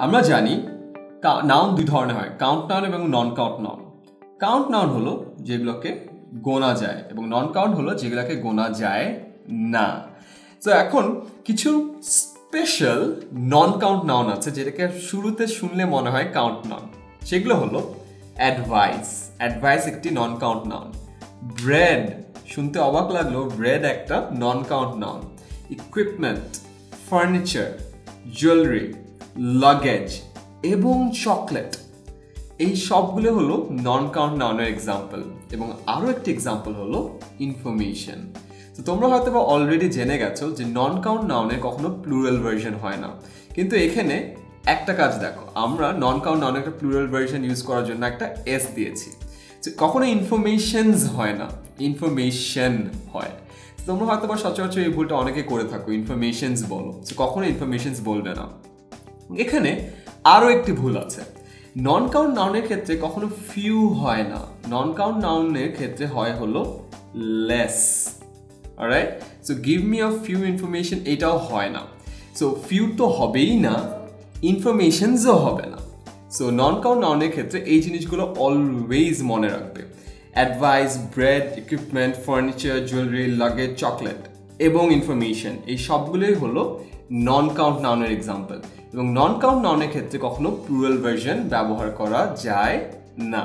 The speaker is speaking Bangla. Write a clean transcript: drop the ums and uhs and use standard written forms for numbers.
আমরা জানি নাউন দুই ধরনের হয়, কাউন্ট নাউন এবং non count noun. Count noun হলো যেগুলোকে গোনা যায় এবং নন কাউন্ট হলো যেগুলোকে গোনা যায় না। তো এখন কিছু স্পেশাল নন কাউন্ট নাউন আছে যেটাকে শুরুতে শুনলে মনে হয় কাউন্ট নাউন। সেগুলো হলো অ্যাডভাইস। অ্যাডভাইস একটি নন কাউন্ট নাউন। ব্রেড, শুনতে অবাক লাগলো, ব্রেড একটা non count noun. Equipment, furniture, jewellery, luggage এবং চকলেট, এই সবগুলো হলো নন কাউন্ট নাউনের এক্সাম্পল। এবং আরও একটি এক্সাম্পল হলো ইনফরমেশন। তো তোমরা হয়তো বা অলরেডি জেনে গেছো যে নন কাউন্ট নাউনের কখনো প্লুরাল ভার্সন হয় না, কিন্তু এখানে একটা কাজ দেখো, আমরা নন কাউন্ট নাউনের একটা প্লুরাল ভার্সন ইউজ করার জন্য একটা এস দিয়েছি। কখনো ইনফরমেশনস হয় না, ইনফরমেশন হয়। তোমরা হয়তো বা সচরাচর এই ভুলটা অনেকে করে থাকো, ইনফরমেশনস বলো, কখনো ইনফরমেশনস বলবে না। এখানে আরও একটি ভুল আছে, নন কাউন্ট নাউনের ক্ষেত্রে কখনো ফিউ হয় না, নন কাউন্ট নাউনের ক্ষেত্রে হয় হলো less. Alright, so give me a few information, এটাও হয় না। সো ফিউ তো হবেই না, ইনফরমেশনসও হবে না। সো নন কাউন্ট নাউনের ক্ষেত্রে এই জিনিসগুলো অলওয়েজ মনে রাখবে। Advice, bread, equipment, furniture, jewellery, luggage, chocolate এবং ইনফরমেশন, এই সবগুলোই হলো নন কাউন্ট নাউনের এক্সাম্পল। এবং নন কাউন্ট নাউনের ক্ষেত্রে কখনো প্লুরাল ভার্সন ব্যবহার করা যায় না।